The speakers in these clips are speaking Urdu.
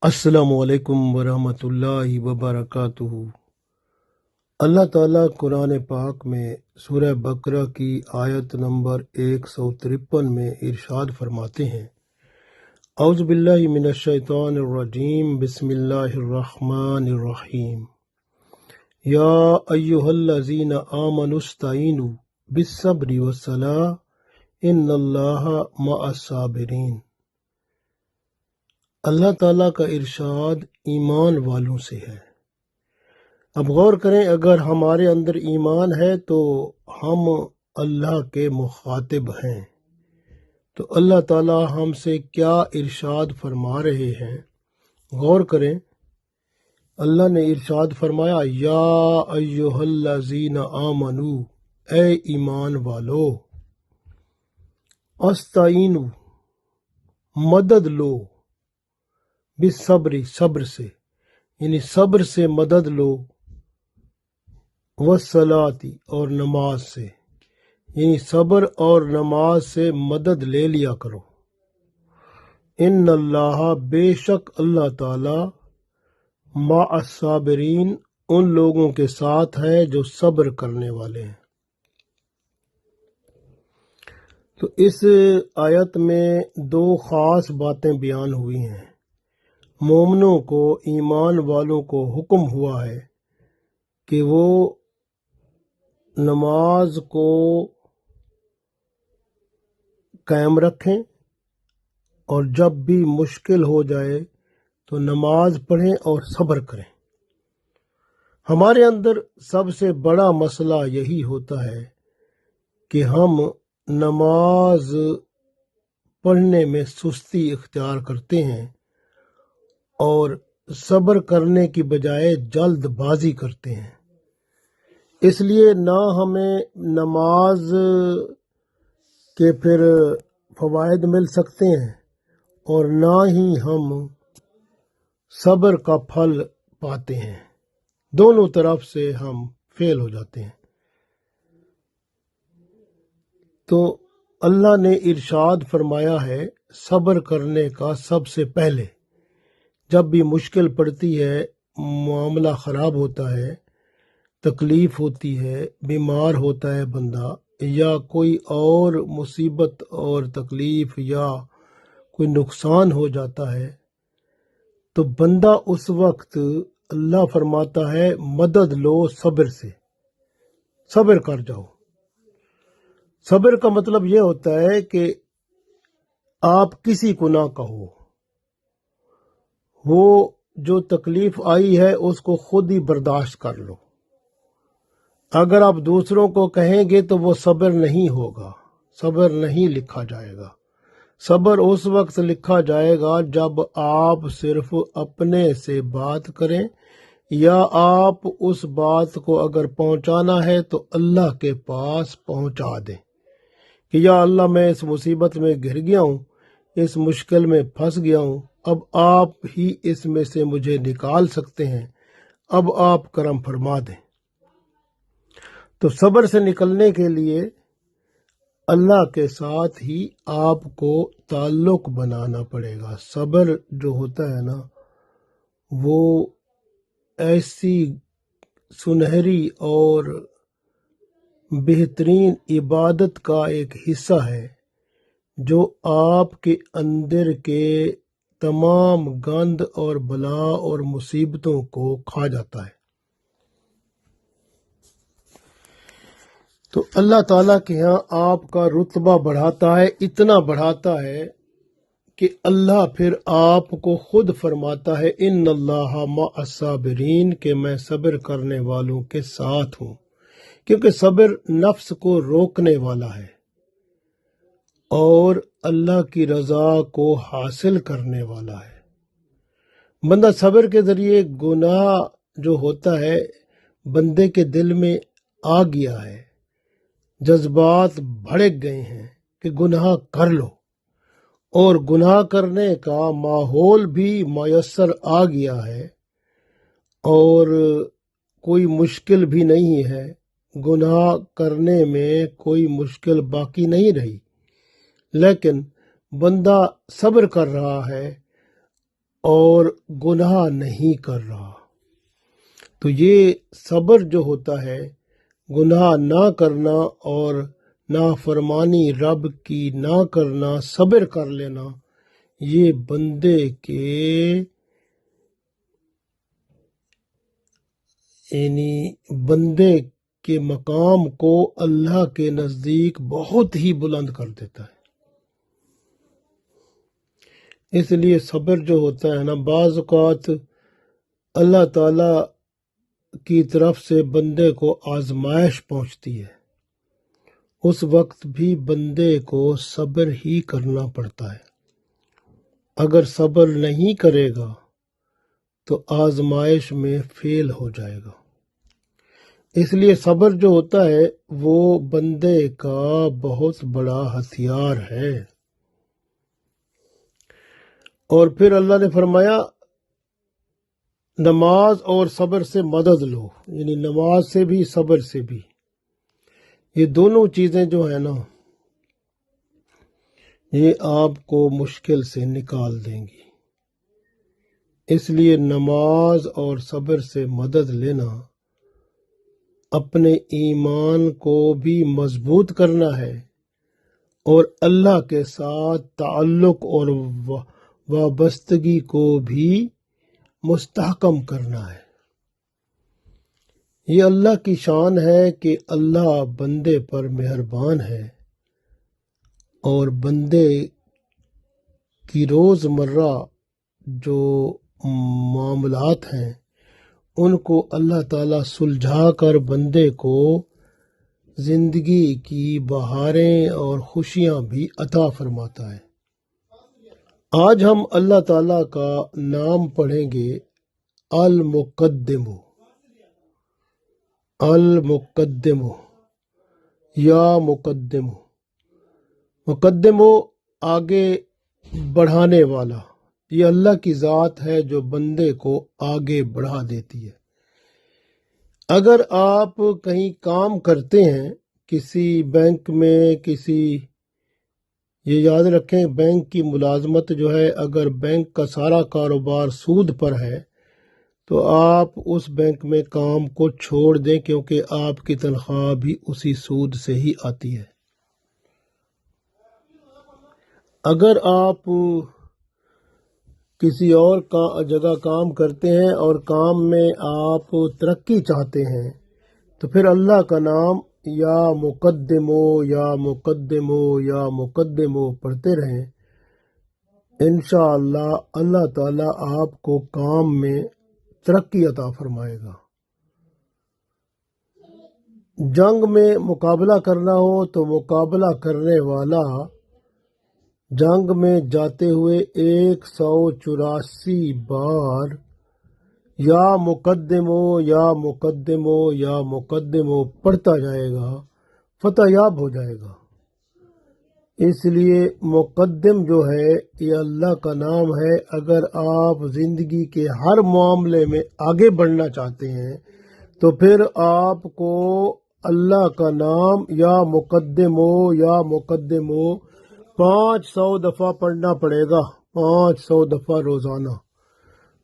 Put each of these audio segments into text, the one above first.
السلام علیکم ورحمۃ اللہ وبرکاتہ۔ اللہ تعالیٰ قرآن پاک میں سورہ بقرہ کی آیت نمبر 153 میں ارشاد فرماتے ہیں، اعوذ باللہ من الشیطان الرجیم، بسم اللہ الرحمن الرحیم، یا ایہا الذین آمنوا استعینوا بالصبر والصلاۃ ان اللہ مع الصابرین۔ اللہ تعالیٰ کا ارشاد ایمان والوں سے ہے۔ اب غور کریں، اگر ہمارے اندر ایمان ہے تو ہم اللہ کے مخاطب ہیں، تو اللہ تعالیٰ ہم سے کیا ارشاد فرما رہے ہیں، غور کریں۔ اللہ نے ارشاد فرمایا، یا ایہا الذین آمنو، اے ایمان والو، استعینوا، مدد لو، بالصبر، صبر سے، یعنی صبر سے مدد لو، والصلاۃ، اور نماز سے، یعنی صبر اور نماز سے مدد لے لیا کرو۔ ان اللہ، بے شک اللہ تعالی، مع الصابرین، ان لوگوں کے ساتھ ہے جو صبر کرنے والے ہیں۔ تو اس آیت میں دو خاص باتیں بیان ہوئی ہیں۔ مومنوں کو، ایمان والوں کو حکم ہوا ہے کہ وہ نماز کو قائم رکھیں، اور جب بھی مشکل ہو جائے تو نماز پڑھیں اور صبر کریں۔ ہمارے اندر سب سے بڑا مسئلہ یہی ہوتا ہے کہ ہم نماز پڑھنے میں سستی اختیار کرتے ہیں اور صبر کرنے کی بجائے جلد بازی کرتے ہیں۔ اس لیے نہ ہمیں نماز کے پھر فوائد مل سکتے ہیں، اور نہ ہی ہم صبر کا پھل پاتے ہیں۔ دونوں طرف سے ہم فیل ہو جاتے ہیں۔ تو اللہ نے ارشاد فرمایا ہے صبر کرنے کا سب سے پہلے۔ جب بھی مشکل پڑتی ہے، معاملہ خراب ہوتا ہے، تکلیف ہوتی ہے، بیمار ہوتا ہے بندہ، یا کوئی اور مصیبت اور تکلیف یا کوئی نقصان ہو جاتا ہے، تو بندہ اس وقت اللہ فرماتا ہے مدد لو صبر سے، صبر کر جاؤ۔ صبر کا مطلب یہ ہوتا ہے کہ آپ کسی کو نہ کہو، وہ جو تکلیف آئی ہے اس کو خود ہی برداشت کر لو۔ اگر آپ دوسروں کو کہیں گے تو وہ صبر نہیں ہوگا، صبر نہیں لکھا جائے گا۔ صبر اس وقت لکھا جائے گا جب آپ صرف اپنے سے بات کریں، یا آپ اس بات کو اگر پہنچانا ہے تو اللہ کے پاس پہنچا دیں کہ یا اللہ، میں اس مصیبت میں گر گیا ہوں، اس مشکل میں پھنس گیا ہوں، اب آپ ہی اس میں سے مجھے نکال سکتے ہیں، اب آپ کرم فرما دیں۔ تو صبر سے نکلنے کے لیے اللہ کے ساتھ ہی آپ کو تعلق بنانا پڑے گا۔ صبر جو ہوتا ہے نا، وہ ایسی سنہری اور بہترین عبادت کا ایک حصہ ہے جو آپ کے اندر کے تمام گند اور بلا اور مصیبتوں کو کھا جاتا ہے۔ تو اللہ تعالیٰ کے ہاں آپ کا رتبہ بڑھاتا ہے، اتنا بڑھاتا ہے کہ اللہ پھر آپ کو خود فرماتا ہے ان اللہ مع الصابرین، کہ میں صبر کرنے والوں کے ساتھ ہوں، کیونکہ صبر نفس کو روکنے والا ہے اور اللہ کی رضا کو حاصل کرنے والا ہے۔ بندہ صبر کے ذریعے گناہ جو ہوتا ہے بندے کے دل میں آ گیا ہے، جذبات بھڑک گئے ہیں کہ گناہ کر لو، اور گناہ کرنے کا ماحول بھی میسر آ گیا ہے، اور کوئی مشکل بھی نہیں ہے، گناہ کرنے میں کوئی مشکل باقی نہیں رہی، لیکن بندہ صبر کر رہا ہے اور گناہ نہیں کر رہا۔ تو یہ صبر جو ہوتا ہے، گناہ نہ کرنا اور نافرمانی رب کی نہ کرنا، صبر کر لینا، یہ بندے کے مقام کو اللہ کے نزدیک بہت ہی بلند کر دیتا ہے۔ اس لیے صبر جو ہوتا ہے نا، بعض اوقات اللہ تعالی کی طرف سے بندے کو آزمائش پہنچتی ہے، اس وقت بھی بندے کو صبر ہی کرنا پڑتا ہے۔ اگر صبر نہیں کرے گا تو آزمائش میں فیل ہو جائے گا۔ اس لیے صبر جو ہوتا ہے وہ بندے کا بہت بڑا ہتھیار ہے۔ اور پھر اللہ نے فرمایا نماز اور صبر سے مدد لو، یعنی نماز سے بھی صبر سے بھی، یہ دونوں چیزیں جو ہیں نا یہ آپ کو مشکل سے نکال دیں گی۔ اس لیے نماز اور صبر سے مدد لینا اپنے ایمان کو بھی مضبوط کرنا ہے اور اللہ کے ساتھ تعلق اور وابستگی کو بھی مستحکم کرنا ہے۔ یہ اللہ کی شان ہے کہ اللہ بندے پر مہربان ہے اور بندے کی روزمرہ جو معاملات ہیں ان کو اللہ تعالیٰ سلجھا کر بندے کو زندگی کی بہاریں اور خوشیاں بھی عطا فرماتا ہے۔ آج ہم اللہ تعالیٰ کا نام پڑھیں گے، المقدم، المقدم یا مقدم۔ مقدم آگے بڑھانے والا، یہ اللہ کی ذات ہے جو بندے کو آگے بڑھا دیتی ہے۔ اگر آپ کہیں کام کرتے ہیں کسی بینک میں، یہ یاد رکھیں بینک کی ملازمت جو ہے، اگر بینک کا سارا کاروبار سود پر ہے تو آپ اس بینک میں کام کو چھوڑ دیں، کیونکہ آپ کی تنخواہ بھی اسی سود سے ہی آتی ہے۔ اگر آپ کسی اور جگہ کام کرتے ہیں اور کام میں آپ ترقی چاہتے ہیں تو پھر اللہ کا نام یا مقدمو یا مقدمو یا مقدمو پڑھتے رہیں، انشاءاللہ اللہ تعالیٰ آپ کو کام میں ترقی عطا فرمائے گا۔ جنگ میں مقابلہ کرنا ہو تو مقابلہ کرنے والا جنگ میں جاتے ہوئے 184 بار یا مقدمو یا مقدمو یا مقدمو پڑھتا جائے گا، فتح یاب ہو جائے گا۔ اس لیے مقدم جو ہے یہ اللہ کا نام ہے۔ اگر آپ زندگی کے ہر معاملے میں آگے بڑھنا چاہتے ہیں تو پھر آپ کو اللہ کا نام یا مقدمو یا مقدمو 500 دفعہ پڑھنا پڑے گا، 500 دفعہ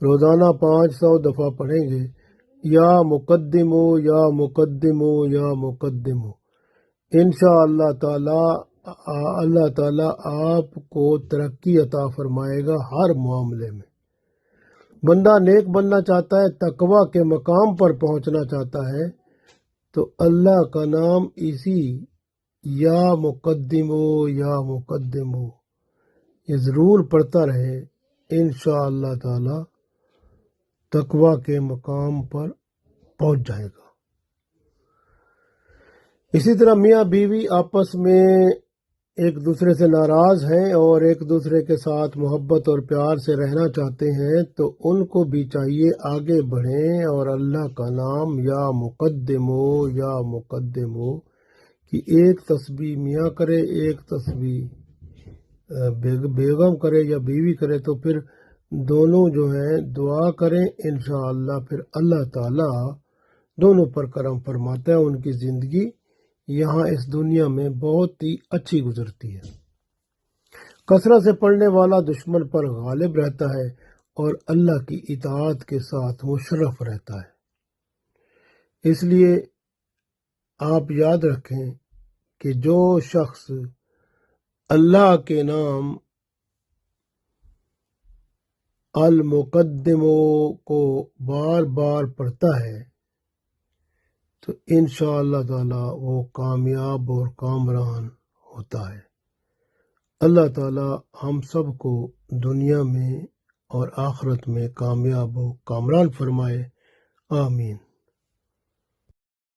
روزانہ 500 دفعہ پڑھیں گے، یا مقدمو یا مقدمو یا مقدمو، انشاءاللہ تعالی اللہ تعالیٰ آپ کو ترقی عطا فرمائے گا ہر معاملے میں۔ بندہ نیک بننا چاہتا ہے، تقوی کے مقام پر پہنچنا چاہتا ہے تو اللہ کا نام اسی یا مقدمو یا مقدمو یہ ضرور پڑھتا رہے، انشاءاللہ تعالی تقوی کے مقام پر پہنچ جائے گا۔ اسی طرح میاں بیوی آپس میں ایک دوسرے سے ناراض ہیں اور ایک دوسرے کے ساتھ محبت اور پیار سے رہنا چاہتے ہیں تو ان کو بھی چاہیے آگے بڑھیں اور اللہ کا نام یا مقدمو یا مقدمو کہ ایک تسبیح میاں کرے، ایک تسبیح بیگم کرے یا بیوی کرے، تو پھر دونوں جو ہیں دعا کریں، انشاءاللہ پھر اللہ تعالیٰ دونوں پر کرم فرماتا ہے، ان کی زندگی یہاں اس دنیا میں بہت ہی اچھی گزرتی ہے۔ کثرت سے پڑھنے والا دشمن پر غالب رہتا ہے اور اللہ کی اطاعت کے ساتھ مشرف رہتا ہے۔ اس لیے آپ یاد رکھیں کہ جو شخص اللہ کے نام المقدم کو بار بار پڑھتا ہے تو انشاءاللہ تعالی وہ کامیاب اور کامران ہوتا ہے۔ اللہ تعالی ہم سب کو دنیا میں اور آخرت میں کامیاب و کامران فرمائے، آمین۔